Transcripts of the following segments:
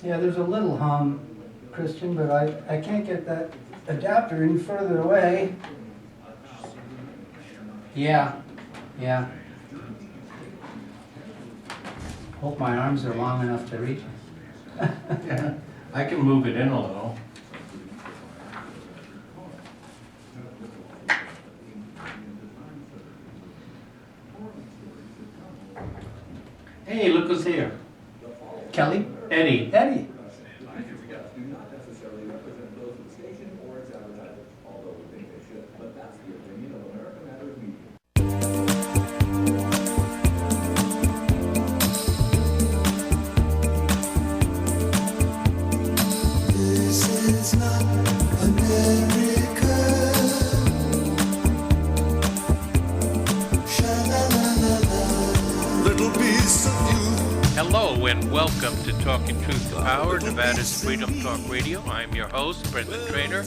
Yeah, there's a little hum, Christian, but I can't get that adapter any further away. Yeah. Hope my arms are long enough to reach it. Yeah, I can move it in a little. Hey, look who's here. Kelly? Eddie. Eddie. Hello and welcome to Talking Truth to Power, Nevada's Freedom Talk Radio. I'm your host, Brennan Trainer,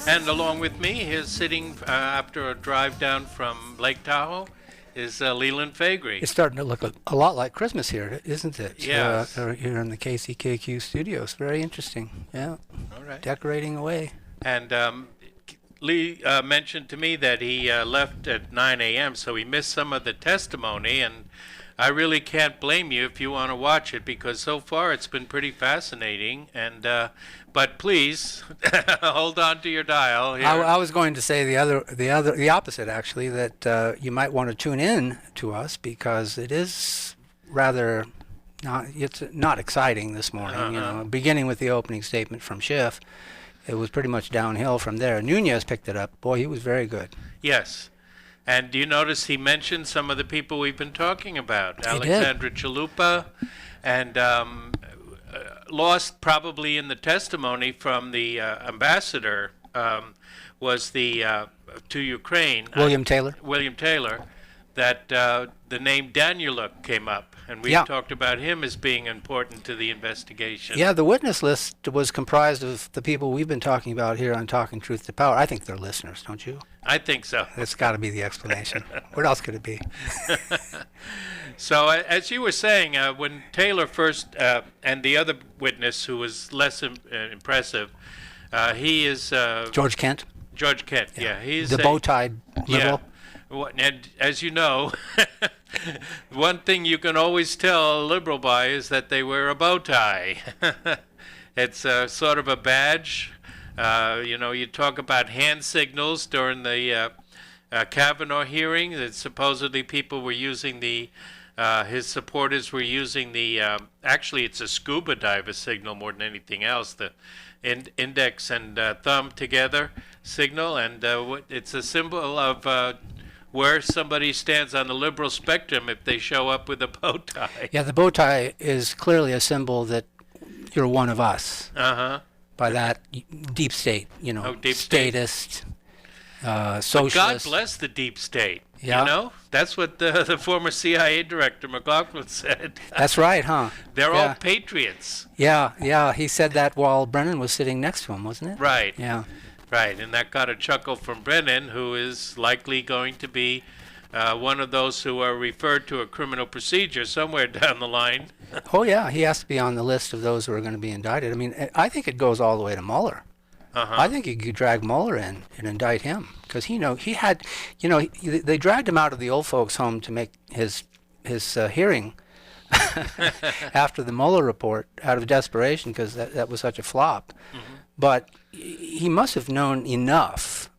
and along with me, he's sitting after a drive down from Lake Tahoe, is Leland Faegre. It's starting to look a lot like Christmas here, isn't it? Yes. Here in the KCKQ studios. Very interesting. Yeah. All right. Decorating away. And Lee mentioned to me that he left at 9 a.m., so he missed some of the testimony, and I really can't blame you if you want to watch it, because so far it's been pretty fascinating. And but please hold on to your dial here. I was going to say the opposite, actually, that you might want to tune in to us, because it is rather not exciting this morning. You know, beginning with the opening statement from Schiff, it was pretty much downhill from there. Nunez picked it up. Boy, he was very good. Yes. And do you notice he mentioned some of the people we've been talking about? Alexandra Chalupa, and lost probably in the testimony from the ambassador was the to Ukraine. William Taylor, that the name Daniluk came up, and we talked about him as being important to the investigation. Yeah, the witness list was comprised of the people we've been talking about here on Talking Truth to Power. I think they're listeners, don't you? I think so. That's got to be the explanation. What else could it be? So, as you were saying, when Taylor first, and the other witness who was less impressive, he is... George Kent? George Kent, yeah. He's the bow-tied liberal? Yeah. And as you know, one thing you can always tell a liberal by is that they wear a bow tie. It's sort of a badge. You talk about hand signals during the Kavanaugh hearing, that supposedly people were using his supporters were using actually it's a scuba diver signal more than anything else, the index and thumb together signal, and it's a symbol of where somebody stands on the liberal spectrum if they show up with a bow tie. Yeah, the bow tie is clearly a symbol that you're one of us. Uh-huh. By that deep state, deep statist, socialist. But God bless the deep state. Yeah. You know, that's what the former CIA director McLaughlin said. That's right, huh? They're all patriots. Yeah. He said that while Brennan was sitting next to him, wasn't it? Right. Yeah. Right, and that got a chuckle from Brennan, who is likely going to be one of those who are referred to a criminal procedure somewhere down the line. Oh, yeah, he has to be on the list of those who are going to be indicted. I mean, I think it goes all the way to Mueller. I think you could drag Mueller in and indict him, because he had, they dragged him out of the old folks' home to make his hearing after the Mueller report out of desperation, because that was such a flop. Mm-hmm. But he must have known enough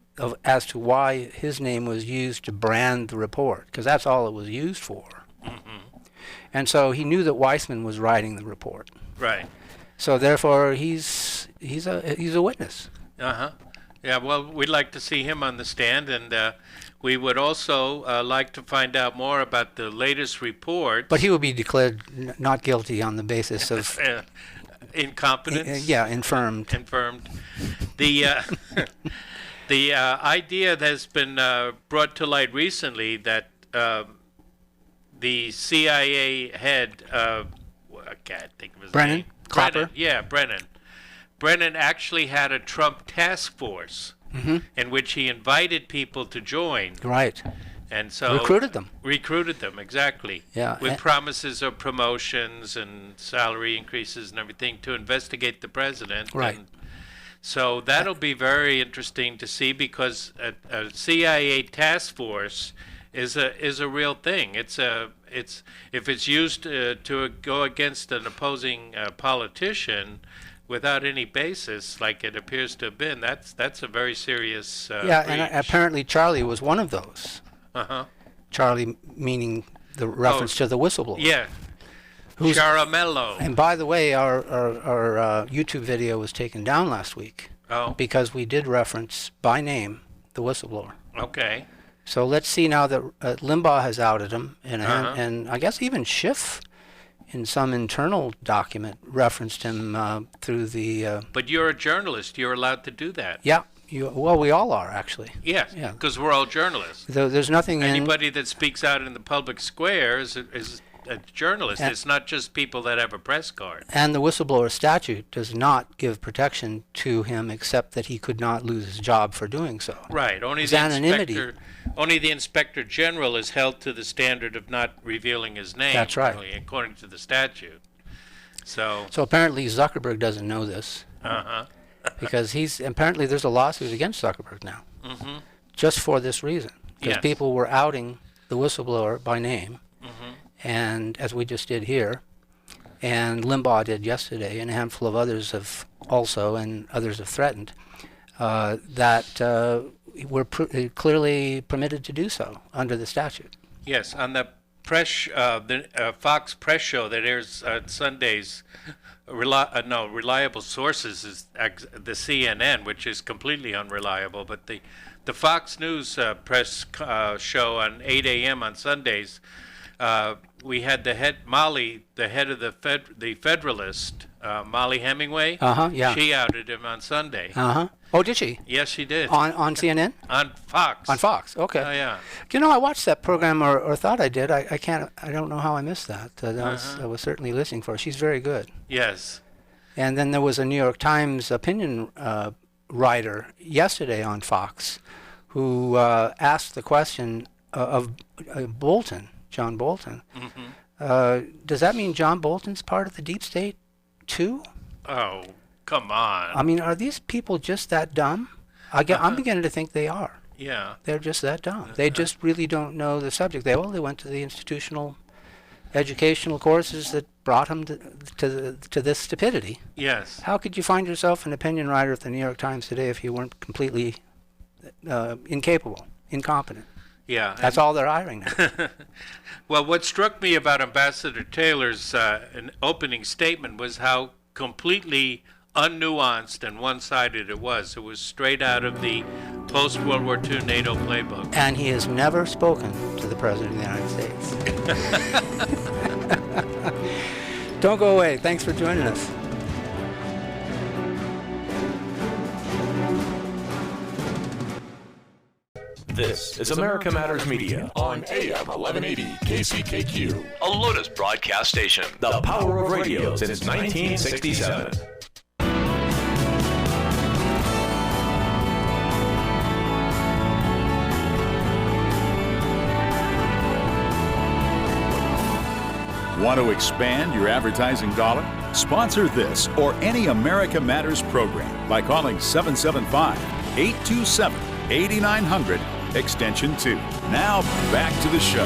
as to why his name was used to brand the report, because that's all it was used for. Mm-hmm. And so he knew that Weissmann was writing the report. Right. So therefore, he's a witness. Uh-huh. Yeah, well, we'd like to see him on the stand, and we would also like to find out more about the latest report. But he will be declared not guilty on the basis of... incompetence? Infirmed. Infirmed. The the idea that has been brought to light recently that the CIA head, I can't think of his name. Brennan? Yeah, Brennan. Brennan actually had a Trump task force in which he invited people to join. Right. And so Recruited them. Recruited them, exactly. Yeah, With and- promises of promotions and salary increases and everything to investigate the president. Right. And so that'll be very interesting to see, because a CIA task force is a real thing. It's if it's used to go against an opposing politician without any basis, like it appears to have been, that's a very serious Yeah, and breach. apparently Charlie was one of those. Uh-huh. Charlie meaning the reference to the whistleblower. Yeah. Who's- Charamello. And by the way, our YouTube video was taken down last week Oh, because we did reference by name the whistleblower. okay. So let's see now that Limbaugh has outed him, Uh-huh. and I guess even Schiff, in some internal document, referenced him through the. But you're a journalist. You're allowed to do that. Yeah, well, we all are actually. Yes, Yeah. because we're all journalists. There's nothing in. Anybody that speaks out in the public square is a journalist. Yeah. It's not just people that have a press card. And the whistleblower statute does not give protection to him, except that he could not lose his job for doing so. Right. His anonymity. Only the inspector general is held to the standard of not revealing his name. That's right. Really, according to the statute. So. So apparently Zuckerberg doesn't know this, Uh-huh. because apparently there's a lawsuit against Zuckerberg now, Mm-hmm. just for this reason, because Yes. people were outing the whistleblower by name, Mm-hmm. and as we just did here, and Limbaugh did yesterday, and a handful of others have also, and others have threatened, that we're clearly permitted to do so under the statute. Yes, on the Fox Press show that airs on Sundays, reliable sources is the CNN, which is completely unreliable. But the Fox News press show on 8 a.m. on Sundays, we had the head of the Federalist, Molly Hemmingway. Yeah. She outed him on Sunday. Oh, did she? Yes, she did. On CNN? On Fox. On Fox, okay. Oh, yeah. You know, I watched that program, or thought I did. I don't know how I missed that. I was certainly listening for her. She's very good. Yes. And then there was a New York Times opinion writer yesterday on Fox who asked the question of Bolton, John Bolton. Mm-hmm. Does that mean John Bolton's part of the deep state too? Oh, come on. I mean, are these people just that dumb? I'm beginning to think they are. Yeah. They're just that dumb. They just really don't know the subject. They went to the institutional educational courses that brought them to this stupidity. Yes. How could you find yourself an opinion writer at the New York Times today if you weren't completely incapable, incompetent? Yeah. That's all they're hiring now. Well, what struck me about Ambassador Taylor's opening statement was how completely unnuanced and one-sided it was. It was straight out of the post-World War II NATO playbook. And he has never spoken to the President of the United States. Don't go away. Thanks for joining us. This is America Matters Media on AM 1180 KCKQ. a Lotus broadcast station. The power of radio since 1967. Want to expand your advertising dollar? Sponsor this or any America Matters program by calling 775-827-8900, extension 2. Now, back to the show.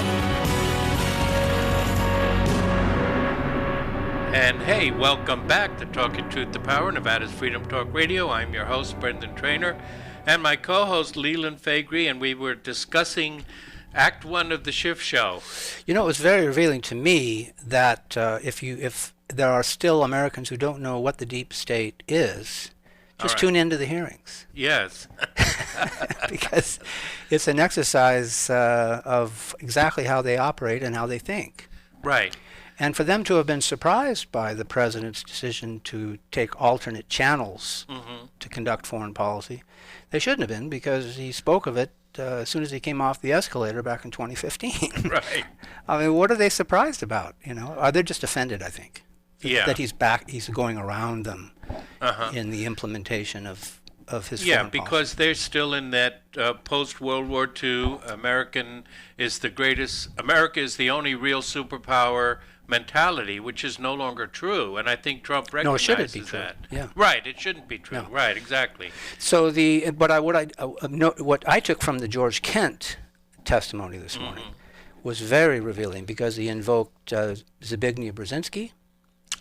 And hey, welcome back to Talking Truth to Power, Nevada's Freedom Talk Radio. I'm your host, Brendan Traynor, and my co-host, Leland Faegre, and we were discussing Act 1 of the Schiff Show. You know, it was very revealing to me that if there are still Americans who don't know what the deep state is, just right. tune into the hearings. Yes. Because it's an exercise of exactly how they operate and how they think. Right. And for them to have been surprised by the president's decision to take alternate channels to conduct foreign policy, they shouldn't have been, because he spoke of it as soon as he came off the escalator back in 2015. Right. I mean, what are they surprised about? You know, they're just offended, I think, Yeah. that he's going around them in the implementation of his Yeah, foreign policy. because they're still in that post-World War II, America is the only real superpower mentality, which is no longer true. And I think Trump recognizes shouldn't be true. that. Yeah. Right, it shouldn't be true. No. Right, exactly. So what I took from the George Kent testimony this morning was very revealing, because he invoked Zbigniew Brzezinski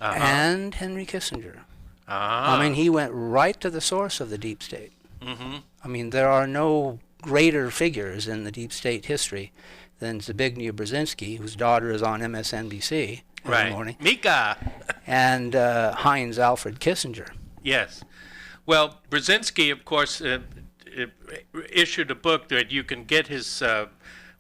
and Henry Kissinger. I mean, he went right to the source of the deep state. I mean, there are no greater figures in the deep state history than Zbigniew Brzezinski, whose daughter is on MSNBC every morning, Mika. and Heinz Alfred Kissinger. Yes. Well, Brzezinski, of course, issued a book that you can get his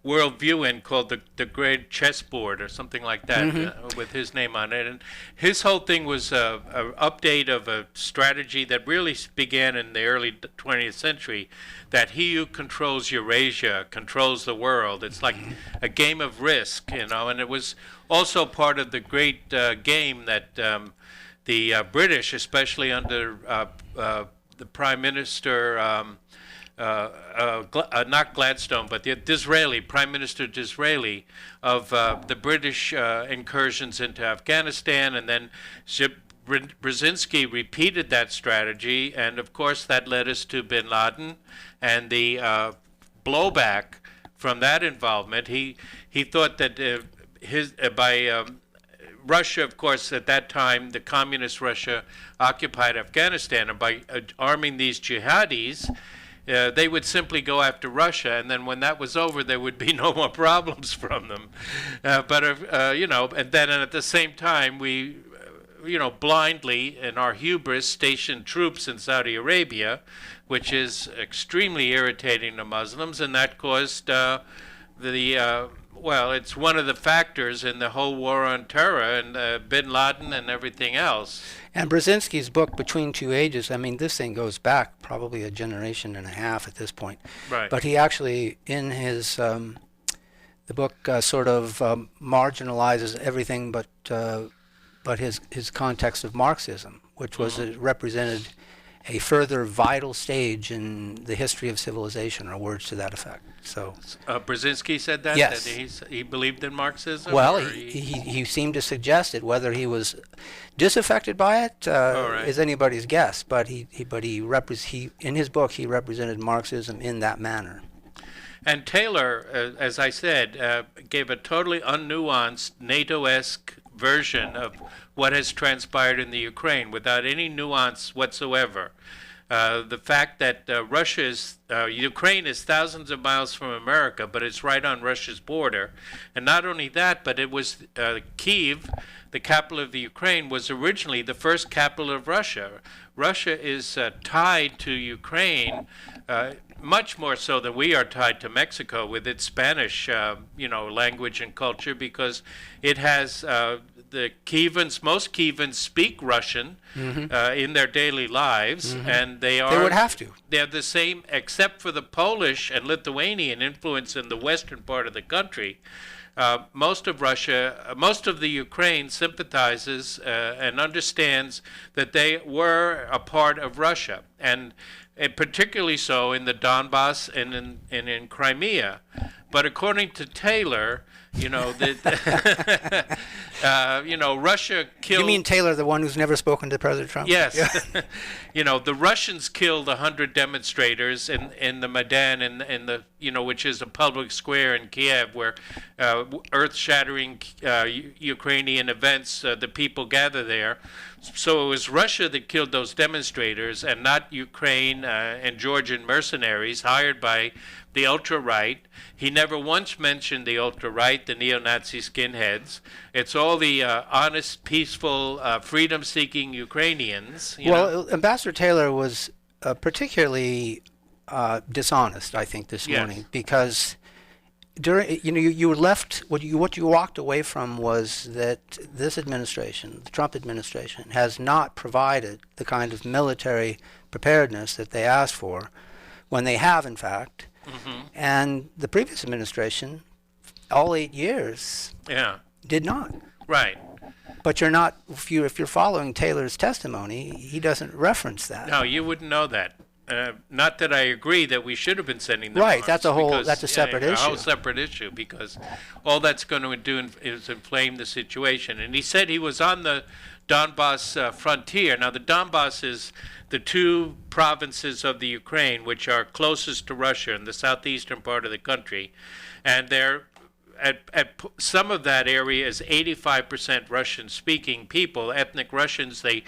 worldview in, called the Great Chessboard or something like that, with his name on it. And his whole thing was an update of a strategy that really began in the early 20th century, that he who controls Eurasia controls the world. It's like a game of Risk, and it was also part of the great game that the British, especially under the Prime Minister, not Gladstone, but the Disraeli, Prime Minister Disraeli, of the British incursions into Afghanistan, and then Brzezinski repeated that strategy, and of course that led us to bin Laden and the blowback from that involvement. He thought that by Russia, of course, at that time, the communist Russia occupied Afghanistan, and by arming these jihadis, they would simply go after Russia, and then when that was over, there would be no more problems from them. And then at the same time, we, blindly, in our hubris, stationed troops in Saudi Arabia, which is extremely irritating to Muslims, and that caused it's one of the factors in the whole war on terror and bin Laden and everything else. And Brzezinski's book, Between Two Ages, I mean, this thing goes back probably a generation and a half at this point. Right. But he actually, in his the book, sort of marginalizes everything but his context of Marxism, which was represented a further vital stage in the history of civilization, or words to that effect. So Brzezinski said that? Yes. That he believed in Marxism? Well, he seemed to suggest it. Whether he was disaffected by it is anybody's guess. But he in his book he represented Marxism in that manner. And Taylor, as I said, gave a totally unnuanced NATO-esque version of what has transpired in the Ukraine without any nuance whatsoever. The fact that Ukraine is thousands of miles from America, but it's right on Russia's border. And not only that, but it was Kyiv, the capital of the Ukraine, was originally the first capital of Russia. Russia is tied to Ukraine much more so than we are tied to Mexico with its Spanish, language and culture, because it has the Kyivans. Most Kyivans speak Russian in their daily lives, and they would have to. They're the same, except for the Polish and Lithuanian influence in the western part of the country. Most of the Ukraine sympathizes and understands that they were a part of Russia, and particularly so in the Donbass and in Crimea. But according to Taylor, Russia killed... You mean Taylor, the one who's never spoken to President Trump? Yes. The Russians killed 100 demonstrators in the Maidan, in the which is a public square in Kiev, where earth-shattering Ukrainian events, the people gather there. So it was Russia that killed those demonstrators, and not Ukraine and Georgian mercenaries hired by the ultra-right. He never once mentioned the ultra-right, the neo-Nazi skinheads. It's all the honest, peaceful, freedom-seeking Ukrainians. Well, Ambassador Taylor was particularly dishonest, I think, this morning, because during you were left what you walked away from was that this administration, the Trump administration, has not provided the kind of military preparedness that they asked for, when they have, in fact. And the previous administration, all 8 years, did not. Right. But you're not. If you're following Taylor's testimony, he doesn't reference that. No, you wouldn't know that. not that I agree that we should have been sending them Right, arms, that's a whole- because, that's a separate a whole issue. separate issue, because all that's going to do is inflame the situation. And he said he was on the Donbass frontier. Now, the Donbass is the two provinces of the Ukraine which are closest to Russia in the southeastern part of the country, and they're some of that area is 85% Russian-speaking people, ethnic Russians. They,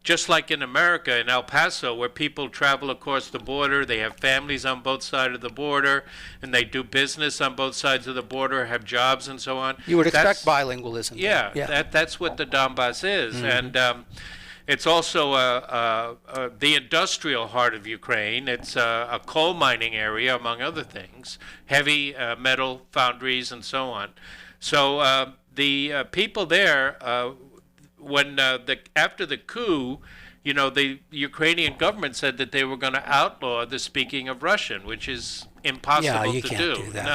just like in America, in El Paso, where people travel across the border, they have families on both sides of the border, and they do business on both sides of the border, have jobs and so on. You would That's- expect bilingualism. Yeah, that's what the Donbass is, and it's also the industrial heart of Ukraine. It's a coal mining area, among other things, heavy metal foundries and so on. So the people there, when after the coup, you know, the Ukrainian government said that they were going to outlaw the speaking of Russian, which is impossible you to can't do that.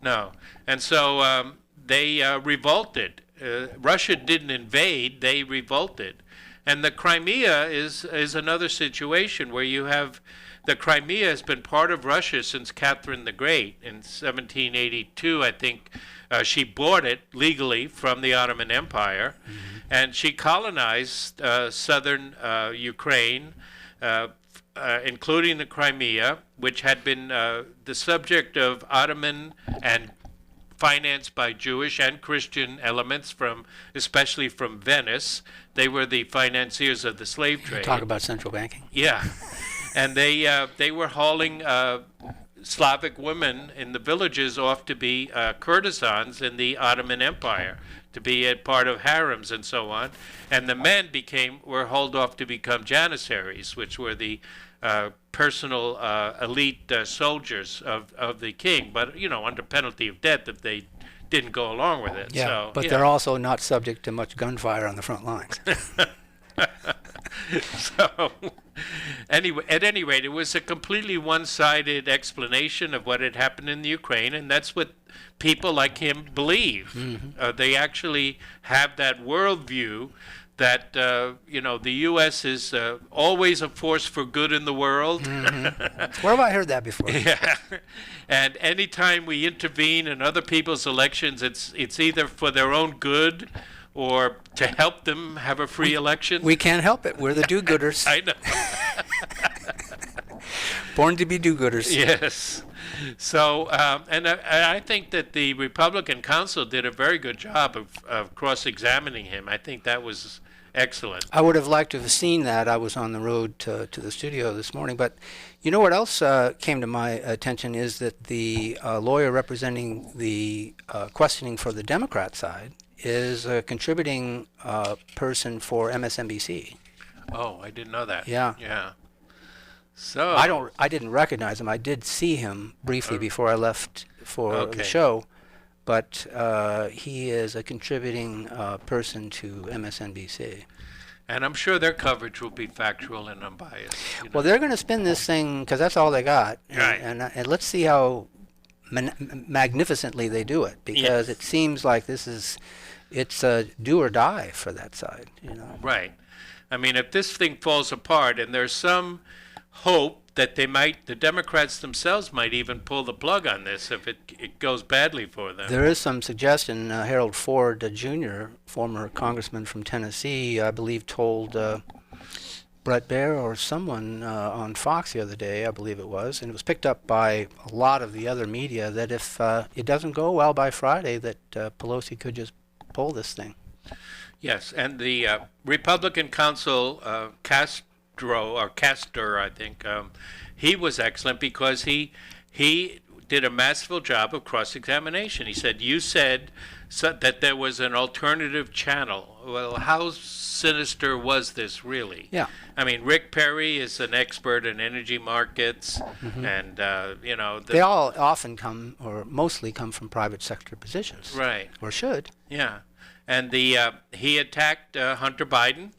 No. And so they revolted. Russia didn't invade, they revolted. And the Crimea is another situation where you have, the Crimea has been part of Russia since Catherine the Great. In 1782, I think, she bought it legally from the Ottoman Empire, and she colonized southern Ukraine, including the Crimea, which had been the subject of Ottoman and financed by Jewish and Christian elements, from especially from Venice. They were the financiers of the slave trade. Talk about central banking. Yeah, and they were hauling Slavic women in the villages off to be courtesans in the Ottoman Empire, to be a part of harems and so on. And the men were hauled off to become janissaries, which were the personal elite soldiers of the king, but you know, under penalty of death if they didn't go along with it. Yeah, So, but yeah. they're also not subject to much gunfire on the front lines. So, anyway, at any rate, it was a completely one-sided explanation of what had happened in the Ukraine, and that's what people like him believe. They actually have that worldview that, you know, the U.S. is always a force for good in the world. Where have I heard that before? Yeah, and anytime we intervene in other people's elections, it's either for their own good or to help them have a free election. We can't help it. We're the do-gooders. I know. Born to be do-gooders. Yes. So, and I think that the Republican counsel did a very good job of cross-examining him. I think that was excellent. I would have liked to have seen that. I was on the road to the studio this morning. But you know what else came to my attention is that the lawyer representing the questioning for the Democrat side is a contributing person for MSNBC. Oh, I didn't know that. Yeah. Yeah. So I didn't recognize him. I did see him briefly before I left for the Okay. show, but he is a contributing person to MSNBC. And I'm sure their coverage will be factual and unbiased. You know? Well, they're going to spin this thing because that's all they got, Right. and let's see how magnificently they do it, because it seems like it's a do or die for that side, you know. Right. I mean, if this thing falls apart, and there's some hope that the Democrats themselves might even pull the plug on this if it goes badly for them. There is some suggestion. Harold Ford Jr., former congressman from Tennessee, I believe told Brett Baer or someone on Fox the other day, I believe it was, and it was picked up by a lot of the other media, that if it doesn't go well by Friday, that Pelosi could just pull this thing. Yes, and the Republican counsel, Castor, I think, he was excellent because he did a masterful job of cross-examination. He said, you said that there was an alternative channel. Well, how sinister was this really? Yeah. I mean, Rick Perry is an expert in energy markets, and, you know. They all often come, or mostly come from private sector positions. Right. Or should. Yeah. And he attacked Hunter Biden.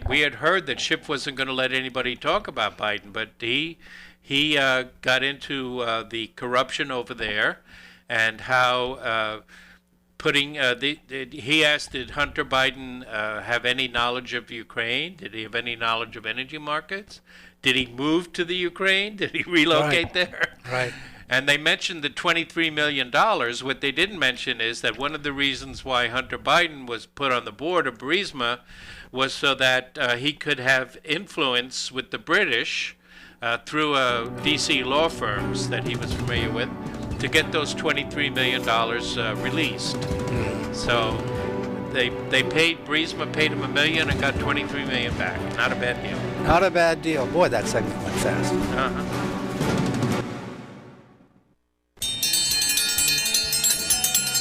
We had heard that Schiff wasn't going to let anybody talk about Biden, but he got into the corruption over there, and how putting he asked, did Hunter Biden have any knowledge of Ukraine? Did he have any knowledge of energy markets? Did he move to the Ukraine? Did he relocate there? Right. And they mentioned the $23 million. What they didn't mention is that one of the reasons why Hunter Biden was put on the board of Burisma was so that he could have influence with the British through D.C. law firms that he was familiar with to get those $23 million released. So they paid, Burisma paid him $1 million and got $23 million back. Not a bad deal. Not a bad deal. Boy, that segment went fast. Uh-huh.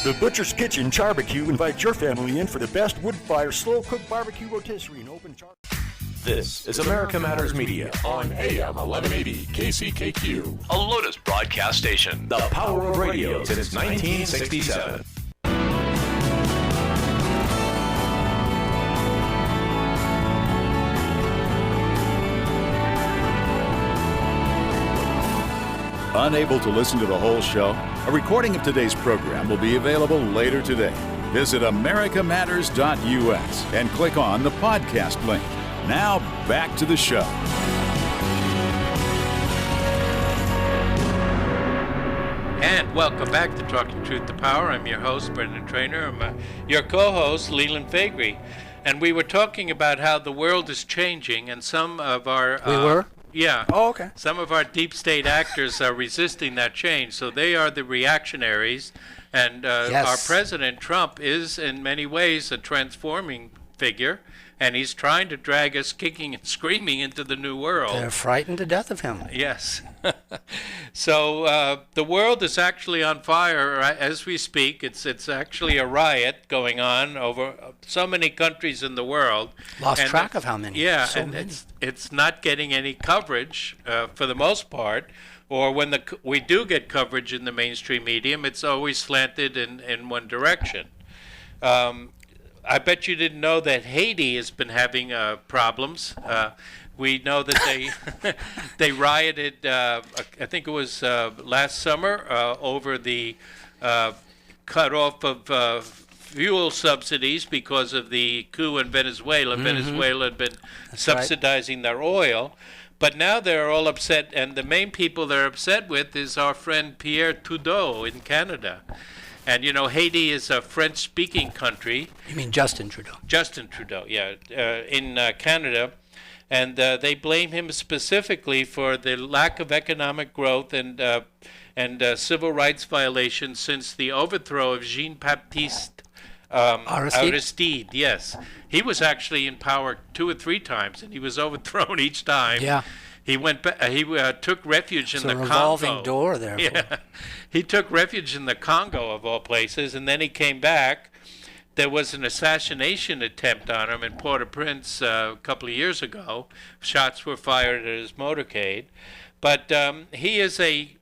The Butcher's Kitchen Barbecue invites your family in for the best wood-fire, slow-cooked barbecue rotisserie and open char. This is America Matters Media on AM 1180 KCKQ, a Lotus broadcast station. The power of radio since 1967. Unable to listen to the whole show? A recording of today's program will be available later today. Visit americamatters.us and click on the podcast link. Now, back to the show. And welcome back to Talking Truth to Power. I'm your host, Brennan Trainer. I'm your co-host, Leland Faegre. And we were talking about how the world is changing, and some of our... We were? Yeah. Oh, okay. Some of our deep state actors are resisting that change. So they are the reactionaries. And Yes. our president, Trump, is in many ways a transforming figure. And he's trying to drag us kicking and screaming into the new world. They're frightened to death of him. Yes. So the world is actually on fire as we speak. It's actually a riot going on over so many countries in the world. Lost And track of how many. Yeah, So and many. it's not getting any coverage for the most part. Or when we do get coverage in the mainstream medium, it's always slanted in one direction. I bet you didn't know that Haiti has been having problems. We know that they rioted, I think it was last summer, over the cutoff of fuel subsidies because of the coup in Venezuela. Mm-hmm. Venezuela had been That's subsidizing their oil. But now they're all upset, and the main people they're upset with is our friend Pierre Trudeau in Canada. And, you know, Haiti is a French-speaking country. You mean Justin Trudeau? Justin Trudeau, yeah, in Canada. And they blame him specifically for the lack of economic growth and civil rights violations since the overthrow of Jean-Baptiste Aristide. Yes. He was actually in power 2 or 3 times, and he was overthrown each time. Yeah. He went. He took refuge in the Congo. It's a revolving door there. Yeah, he took refuge in the Congo of all places, and then he came back. There was an assassination attempt on him in Port-au-Prince a couple of years ago. Shots were fired at his motorcade, but he is a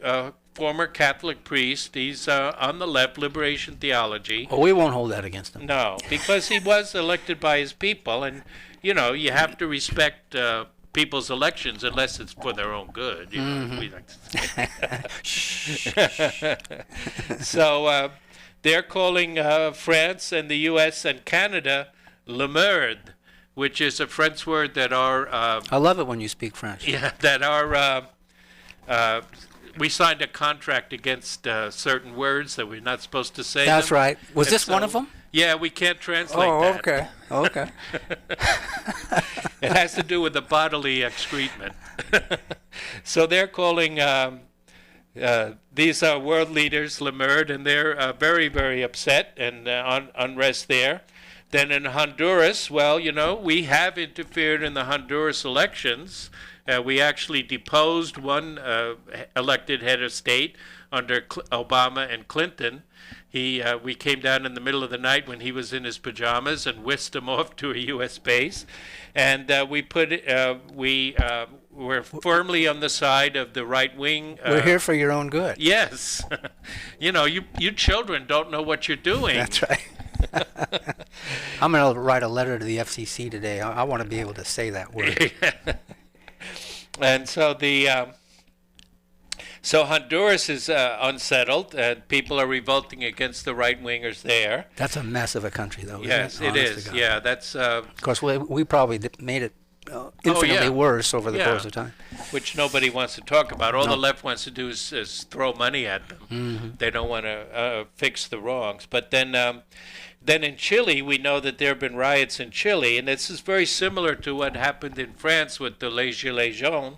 former Catholic priest. He's on the left, liberation theology. Well, we won't hold that against him. No, because he was elected by his people, and you know you have to respect people's elections unless it's for their own good. You know, we like to say. So they're calling France and the U.S. and Canada le merde, which is a French word that are I love it when you speak French. yeah, that are we signed a contract against certain words that we're not supposed to say. That's them. right. Was And this one of them? Yeah, we can't translate that. okay. Okay. It has to do with the bodily excrement. So they're calling these world leaders le merde, and they're very, very upset and unrest there. Then in Honduras, well, you know, we have interfered in the Honduras elections. We actually deposed one elected head of state under Obama and Clinton. We came down in the middle of the night when he was in his pajamas and whisked him off to a U.S. base, and we're firmly on the side of the right wing. We're here for your own good. Yes, you know, you children don't know what you're doing. That's right. I'm going to write a letter to the FCC today. I want to be able to say that word. And so So Honduras is unsettled, and people are revolting against the right-wingers there. That's a mess of a country, though. Yes, isn't it Honest is. to God. Yeah, that's Of course, we probably made it infinitely worse over the course of time. which nobody wants to talk about. All No. the left wants to do is throw money at them. Mm-hmm. They don't want to fix the wrongs. But then in Chile, we know that there have been riots in Chile, and this is very similar to what happened in France with the Les Gilets jaunes,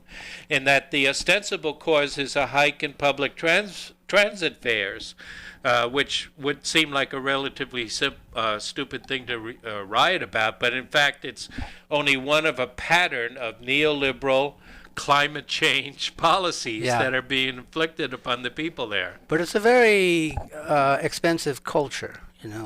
in that the ostensible cause is a hike in public transit fares, which would seem like a relatively stupid thing to riot about, but in fact it's only one of a pattern of neoliberal climate change policies that are being inflicted upon the people there. But it's a very expensive culture.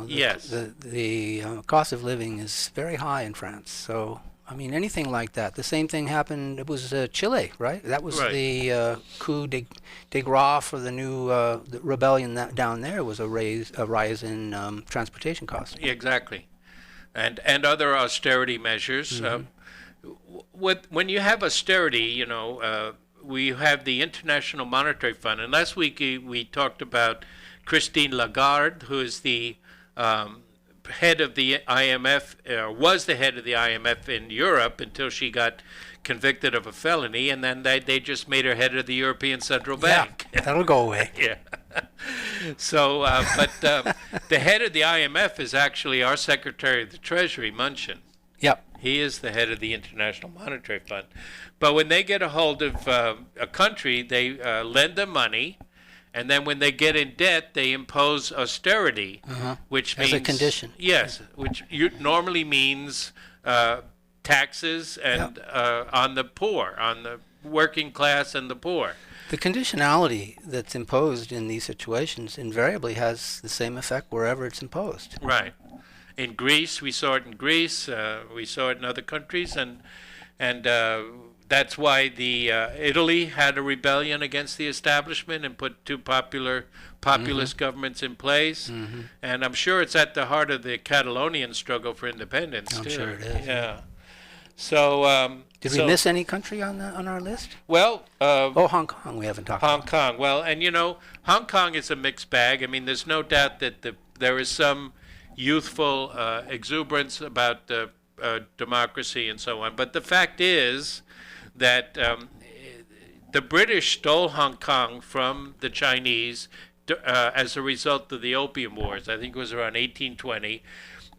Yes. The cost of living is very high in France. So, I mean, anything like that. The same thing happened. It was Chile, right? That was the coup de grace for the new the rebellion down there. Was a rise in transportation costs. Exactly, and other austerity measures. When you have austerity, we have the International Monetary Fund. And last week we talked about Christine Lagarde, who is the head of the IMF, was the head of the IMF in Europe until she got convicted of a felony, and then they just made her head of the European Central Bank. Yeah, that'll go away. Yeah. So, but the head of the IMF is actually our Secretary of the Treasury, Mnuchin. Yep. He is the head of the International Monetary Fund. But when they get a hold of a country, they lend them money, and then when they get in debt, they impose austerity, which means... As a condition. Yes, which normally means taxes and on the poor, on the working class and the poor. The conditionality that's imposed in these situations invariably has the same effect wherever it's imposed. Right. In Greece, we saw it in Greece. We saw it in other countries, and that's why the Italy had a rebellion against the establishment and put two populist governments in place. And I'm sure it's at the heart of the Catalonian struggle for independence I'm too. sure it is. Yeah. So Did we miss any country on our list? Well, Hong Kong we haven't talked about. Hong Kong. Well, and Hong Kong is a mixed bag. I mean, there's no doubt that there is some youthful exuberance about democracy and so on. But the fact is that the British stole Hong Kong from the Chinese as a result of the Opium Wars. I think it was around 1820,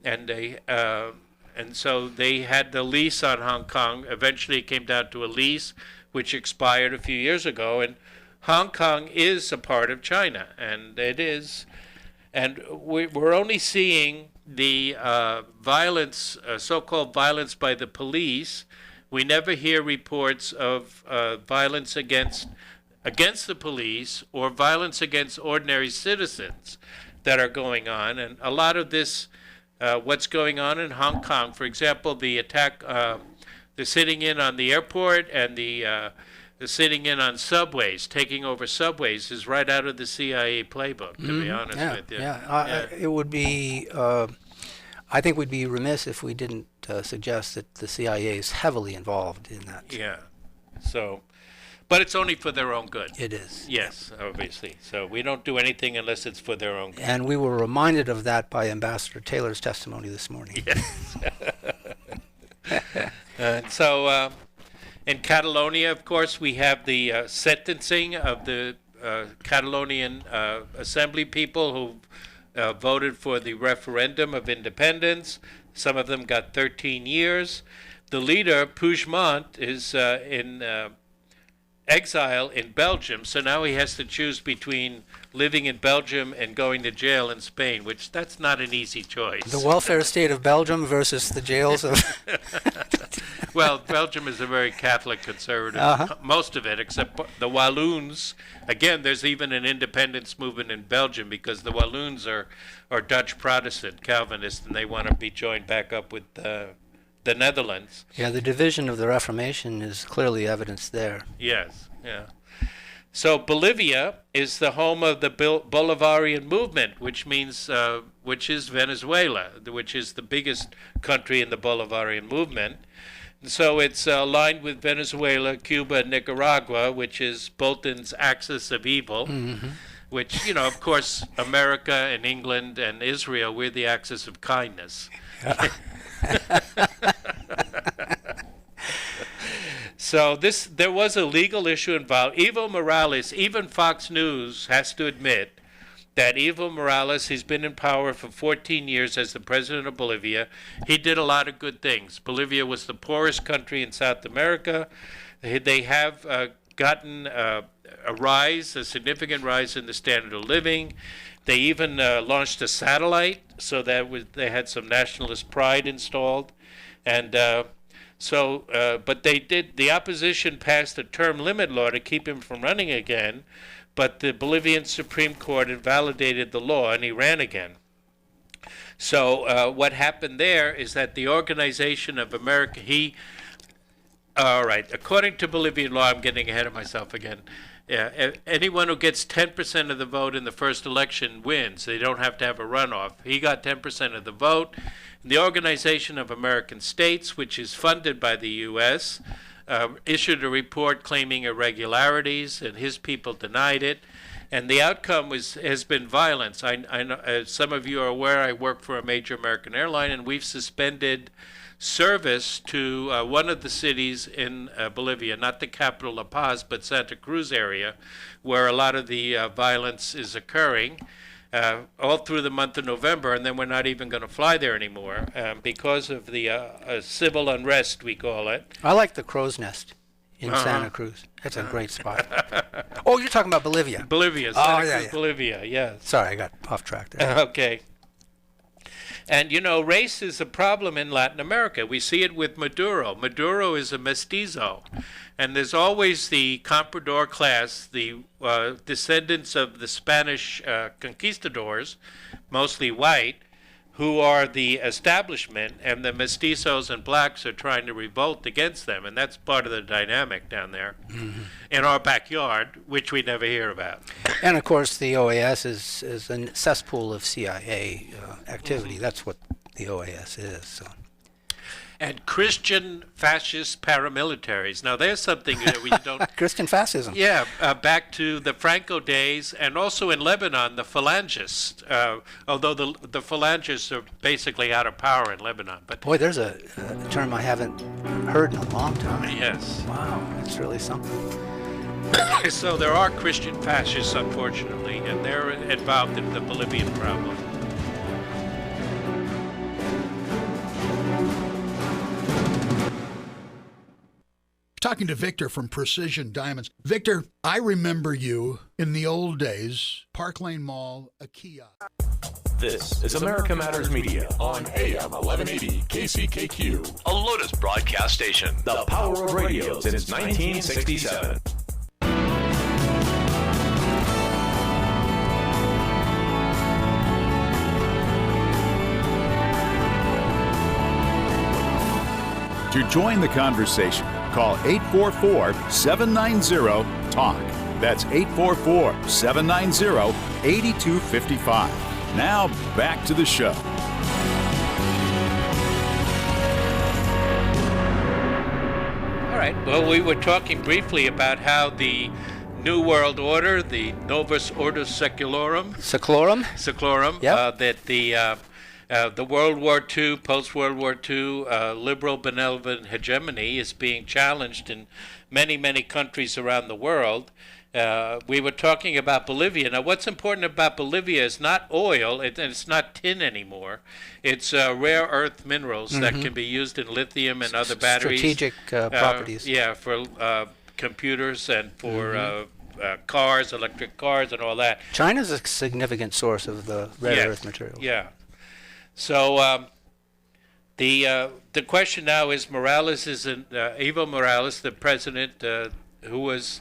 and so they had the lease on Hong Kong. Eventually, it came down to a lease, which expired a few years ago. And Hong Kong is a part of China, and it is. And we're only seeing the violence, so-called violence by the police. We never hear reports of violence against the police or violence against ordinary citizens that are going on. And a lot of this, what's going on in Hong Kong, for example, the attack, the sitting in on the airport and the sitting in on subways, taking over subways, is right out of the CIA playbook, to be honest with you. It would be, I think we'd be remiss if we didn't suggest that the CIA is heavily involved in that. Yeah. So, but it's only for their own good. It is. Yes, obviously. So we don't do anything unless it's for their own good. And we were reminded of that by Ambassador Taylor's testimony this morning. Yes. So in Catalonia, of course, we have the sentencing of the Catalonian assembly people who voted for the referendum of independence. Some of them got 13 years. The leader, Puigdemont, is in exile in Belgium, so now he has to choose between living in Belgium and going to jail in Spain, which that's not an easy choice. The welfare state of Belgium versus the jails of... Well, Belgium is a very Catholic conservative, most of it, except the Walloons. Again, there's even an independence movement in Belgium because the Walloons are Dutch Protestant Calvinists, and they want to be joined back up with the Netherlands. Yeah, the division of the Reformation is clearly evidenced there. Yes, yeah. So Bolivia is the home of the Bolivarian movement, which means, which is Venezuela, which is the biggest country in the Bolivarian movement. So it's aligned with Venezuela, Cuba, and Nicaragua, which is Bolton's axis of evil, which, of course, America and England and Israel, we're the axis of kindness. So there was a legal issue involved. Evo Morales, even Fox News has to admit that Evo Morales, he's been in power for 14 years as the president of Bolivia. He did a lot of good things. Bolivia was the poorest country in South America. They have gotten a significant rise in the standard of living. They even launched a satellite, so that they had some nationalist pride installed. And but the opposition passed a term limit law to keep him from running again. But the Bolivian Supreme Court invalidated the law, and he ran again. So what happened there is that the Organization of America, according to Bolivian law, I'm getting ahead of myself again. Anyone who gets 10% of the vote in the first election wins. They don't have to have a runoff. He got 10% of the vote. The Organization of American States, which is funded by the U.S., issued a report claiming irregularities, and his people denied it. And the outcome has been violence. I know, as some of you are aware, I work for a major American airline, and we've suspended service to one of the cities in Bolivia, not the capital La Paz, but Santa Cruz area, where a lot of the violence is occurring, all through the month of November, and then we're not even going to fly there anymore because of the civil unrest, we call it. I like the Crow's Nest in Santa Cruz. That's a great spot. Oh, you're talking about Bolivia. Bolivia, Santa Cruz, Bolivia, yes. Sorry, I got off track there. Okay. And, race is a problem in Latin America. We see it with Maduro. Maduro is a mestizo. And there's always the comprador class, the descendants of the Spanish conquistadors, mostly white, who are the establishment, and the mestizos and blacks are trying to revolt against them. And that's part of the dynamic down there in our backyard, which we never hear about. And, of course, the OAS is a cesspool of CIA activity. That's what the OAS is. So. And Christian fascist paramilitaries. Now, there's something that we don't... Christian fascism. Yeah, back to the Franco days, and also in Lebanon, the phalangists, although the phalangists are basically out of power in Lebanon. But boy, there's a term I haven't heard in a long time. Yes. Wow, that's really something. So there are Christian fascists, unfortunately, and they're involved in the Bolivian problem. Talking to Victor from Precision Diamonds. Victor, I remember you in the old days, Park Lane Mall, a kiosk. This is America Matters Media on AM 1180 KCKQ, a Lotus broadcast station. The power of radio since 1967. To join the conversation, call 844-790-TALK. That's 844-790-8255. Now, back to the show. All right. Well, we were talking briefly about how the New World Order, the Novus Ordo Seclorum. Seclorum? Yep. That the World War II, post-World War II, liberal benevolent hegemony is being challenged in many, many countries around the world. We were talking about Bolivia. Now, what's important about Bolivia is not oil, and it's not tin anymore. It's rare earth minerals that can be used in lithium and other batteries. Strategic properties. Yeah, for computers and for cars, electric cars, and all that. China's a significant source of the rare earth materials. Yeah. So the question now is Evo Morales, the president who was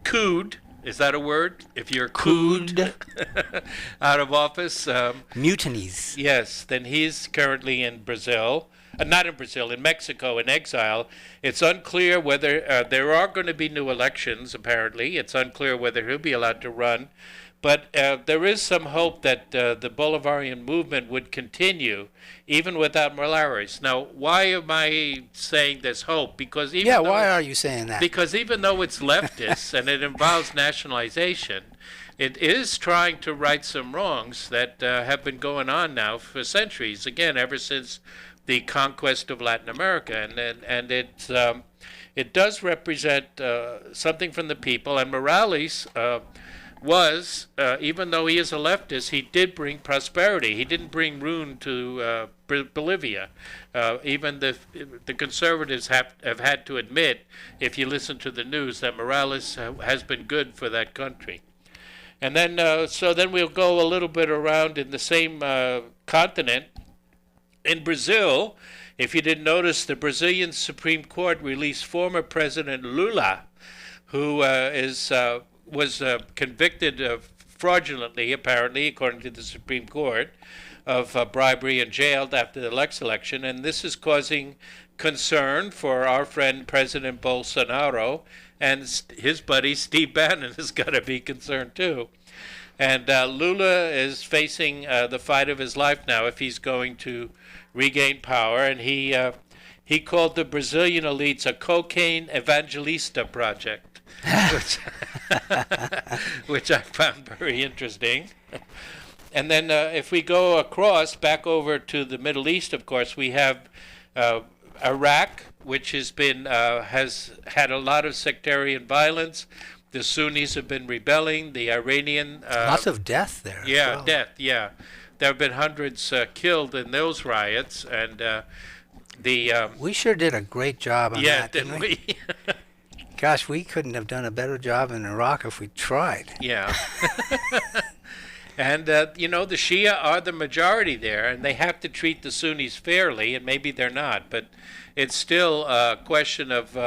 couped. Is that a word? If you're couped out of office. Mutinies. Yes, then he's currently in Brazil. Not in Brazil, in Mexico, in exile. It's unclear whether there are going to be new elections, apparently. It's unclear whether he'll be allowed to run. But there is some hope that the Bolivarian movement would continue even without Morales. Now, why am I saying there's hope? Because why are you saying that? Because even though it's leftist and it involves nationalization, it is trying to right some wrongs that have been going on now for centuries, again, ever since the conquest of Latin America. And it does represent something from the people. And Morales was, even though he is a leftist, he did bring prosperity. He didn't bring ruin to Bolivia. Even the conservatives have had to admit, if you listen to the news, that Morales has been good for that country. And then, so then we'll go a little bit around in the same continent. In Brazil, if you didn't notice, the Brazilian Supreme Court released former President Lula, who was convicted fraudulently, apparently, according to the Supreme Court, of bribery and jailed after the next election. And this is causing concern for our friend President Bolsonaro, and his buddy Steve Bannon has got to be concerned too. And Lula is facing the fight of his life now if he's going to regain power. And he called the Brazilian elites a cocaine evangelista project, which I found very interesting. And then if we go across, back over to the Middle East, of course, we have Iraq, which has had a lot of sectarian violence. The Sunnis have been rebelling. The Iranian... lots of death there. Yeah, well. death, yeah. There have been hundreds killed in those riots. And we sure did a great job on that, didn't we? Gosh, we couldn't have done a better job in Iraq if we tried. Yeah. And, the Shia are the majority there, and they have to treat the Sunnis fairly, and maybe they're not. But it's still a question of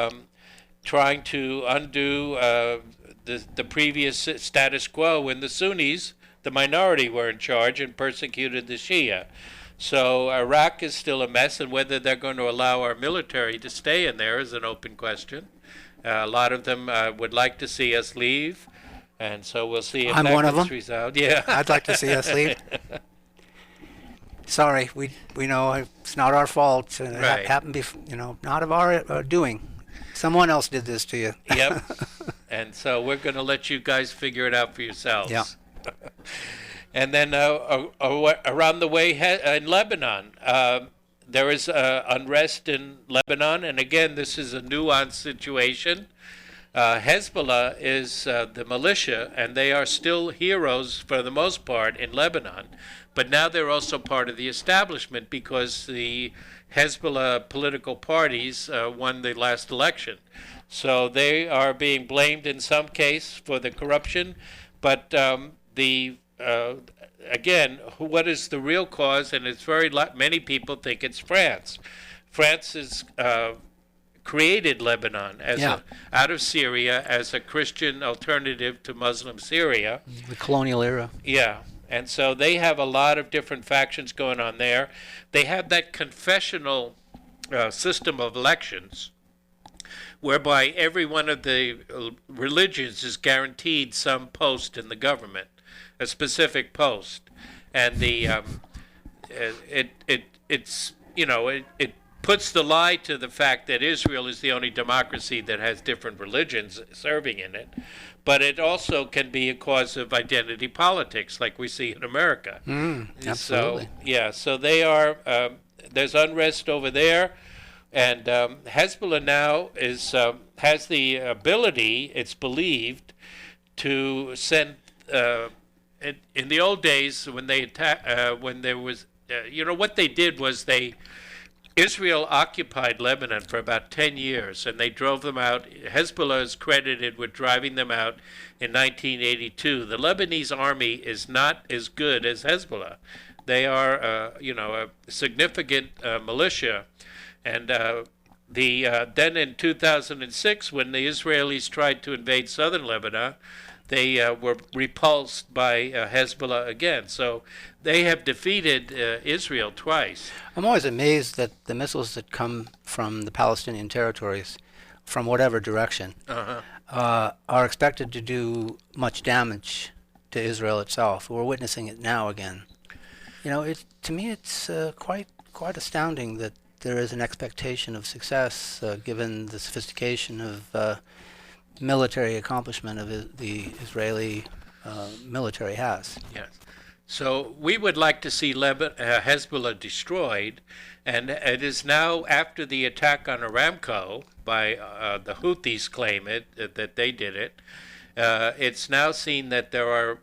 trying to undo the previous status quo when the Sunnis, the minority, were in charge and persecuted the Shia. So Iraq is still a mess, and whether they're going to allow our military to stay in there is an open question. A lot of them would like to see us leave. And so we'll see if I'm that one of them. gets resolved. Yeah. I'd like to see us leave. Sorry, we know it's not our fault. And Right. It happened, not of our doing. Someone else did this to you. Yep. And so we're going to let you guys figure it out for yourselves. Yeah. And then around the way in Lebanon, there is unrest in Lebanon. And again, this is a nuanced situation. Hezbollah is the militia, and they are still heroes for the most part in Lebanon. But now they're also part of the establishment because the Hezbollah political parties won the last election. So they are being blamed in some case for the corruption. But again, what is the real cause? And it's many people think it's France. France is... created Lebanon out of Syria as a Christian alternative to Muslim Syria. The colonial era. Yeah, and so they have a lot of different factions going on there. They have that confessional system of elections whereby every one of the religions is guaranteed some post in the government, a specific post. And it puts the lie to the fact that Israel is the only democracy that has different religions serving in it. But it also can be a cause of identity politics, like we see in America. Absolutely. So they are, there's unrest over there. And Hezbollah now has the ability, it's believed, to send, in the old days when they when there was, what they did was Israel occupied Lebanon for about 10 years, and they drove them out. Hezbollah is credited with driving them out in 1982. The Lebanese army is not as good as Hezbollah. They are, a significant militia. And then in 2006, when the Israelis tried to invade southern Lebanon, they were repulsed by Hezbollah again. So they have defeated Israel twice. I'm always amazed that the missiles that come from the Palestinian territories, from whatever direction, are expected to do much damage to Israel itself. We're witnessing it now again. You know, to me, it's quite astounding that there is an expectation of success given the sophistication of military accomplishment of the Israeli military has. Yes. So we would like to see Hezbollah destroyed, and it is now, after the attack on Aramco by the Houthis claim that they did it, it's now seen that there are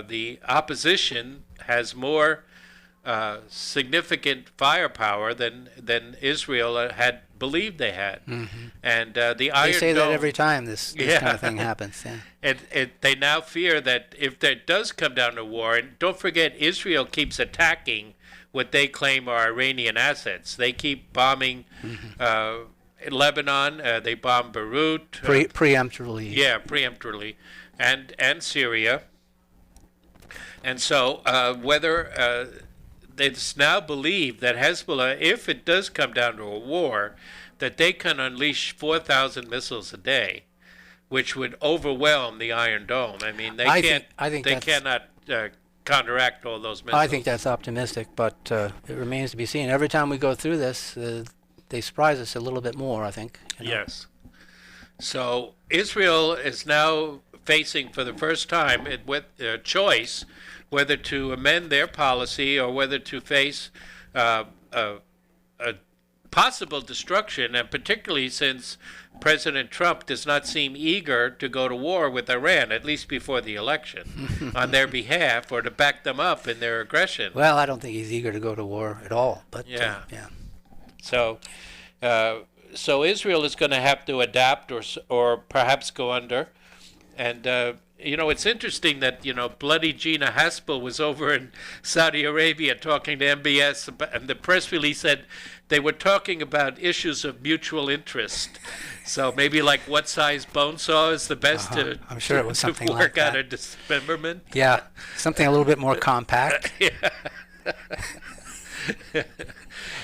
the opposition has more significant firepower than Israel had believed they had. Mm-hmm. And the Iron Dome... They say that every time this kind of thing happens. Yeah. They now fear that if there does come down to war, and don't forget, Israel keeps attacking what they claim are Iranian assets. They keep bombing Lebanon, they bomb Beirut. Preemptively. Yeah, preemptively. And Syria. And so whether... it's now believed that Hezbollah, if it does come down to a war, that they can unleash 4,000 missiles a day, which would overwhelm the Iron Dome. I mean, they cannot counteract all those missiles. I think that's optimistic, but it remains to be seen. Every time we go through this, they surprise us a little bit more, I think. You know? Yes. So Israel is now facing, for the first time, with a choice whether to amend their policy or whether to face a possible destruction, and particularly since President Trump does not seem eager to go to war with Iran, at least before the election, on their behalf or to back them up in their aggression. Well, I don't think he's eager to go to war at all. But yeah. Yeah. So Israel is going to have to adapt or perhaps go under. And it's interesting that, bloody Gina Haspel was over in Saudi Arabia talking to MBS, and the press release said they were talking about issues of mutual interest. So maybe like what size bone saw is the best to, I'm sure it was something to work like out that. a dismemberment. Yeah, something a little bit more compact.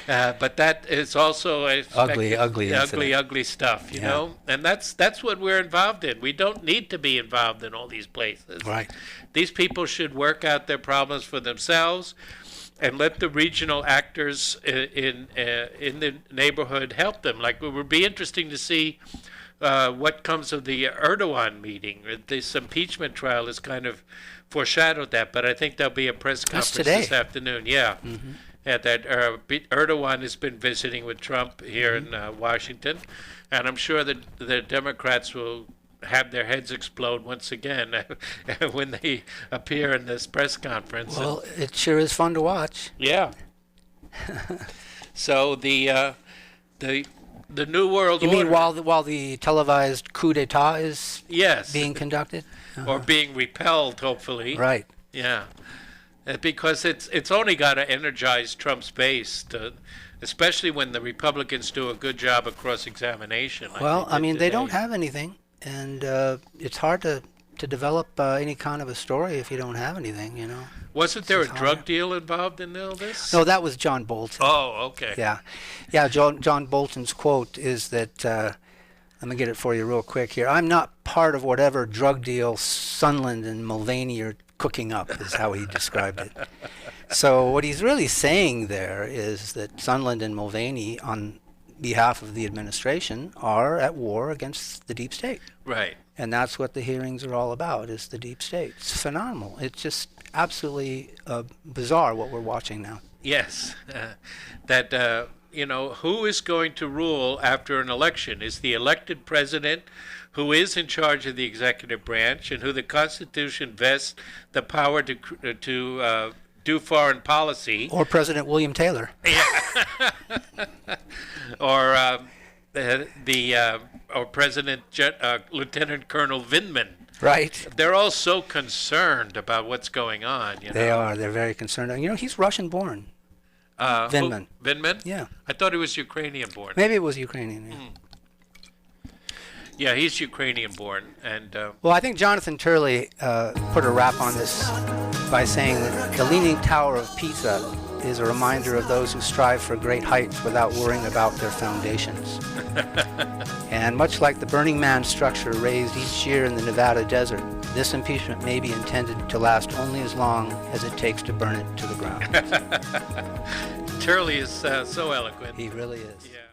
But that is also ugly stuff, you know, and that's what we're involved in. We don't need to be involved in all these places. Right. These people should work out their problems for themselves, and let the regional actors in the neighborhood help them. Like, it would be interesting to see what comes of the Erdogan meeting. This impeachment trial has kind of foreshadowed that, but I think there'll be a press conference this afternoon. Yeah. Mm-hmm. That Erdogan has been visiting with Trump here in Washington, and I'm sure that the Democrats will have their heads explode once again when they appear in this press conference. Well, it sure is fun to watch. Yeah. So the New World Order. You mean while the televised coup d'état is being conducted? Or being repelled, hopefully. Right. Yeah. Because it's only got to energize Trump's base, especially when the Republicans do a good job of cross-examination. Well, I mean, they don't have anything, and it's hard to develop any kind of a story if you don't have anything, you know. Wasn't there a drug deal involved in all this? No, that was John Bolton. Oh, okay. Yeah. John Bolton's quote is that, let me get it for you real quick here. "I'm not part of whatever drug deal Sondland and Mulvaney are cooking up," is how he described it. So what he's really saying there is that Sondland and Mulvaney, on behalf of the administration, are at war against the deep state. Right. And that's what the hearings are all about, is the deep state. It's phenomenal. It's just absolutely bizarre what we're watching now. Yes. Who is going to rule after an election? Is the elected president, who is in charge of the executive branch and who the Constitution vests the power to do foreign policy. Or President William Taylor. Or or President Lieutenant Colonel Vindman. Right. They're all so concerned about what's going on. They are. They're very concerned. He's Russian-born. Vindman. Vindman? Yeah. I thought he was Ukrainian-born. Maybe it was Ukrainian. Yeah. Yeah, he's Ukrainian-born, and well, I think Jonathan Turley put a wrap on this by saying that the Leaning Tower of Pisa is a reminder of those who strive for great heights without worrying about their foundations. And much like the Burning Man structure raised each year in the Nevada desert, this impeachment may be intended to last only as long as it takes to burn it to the ground. Turley is so eloquent. He really is. Yeah.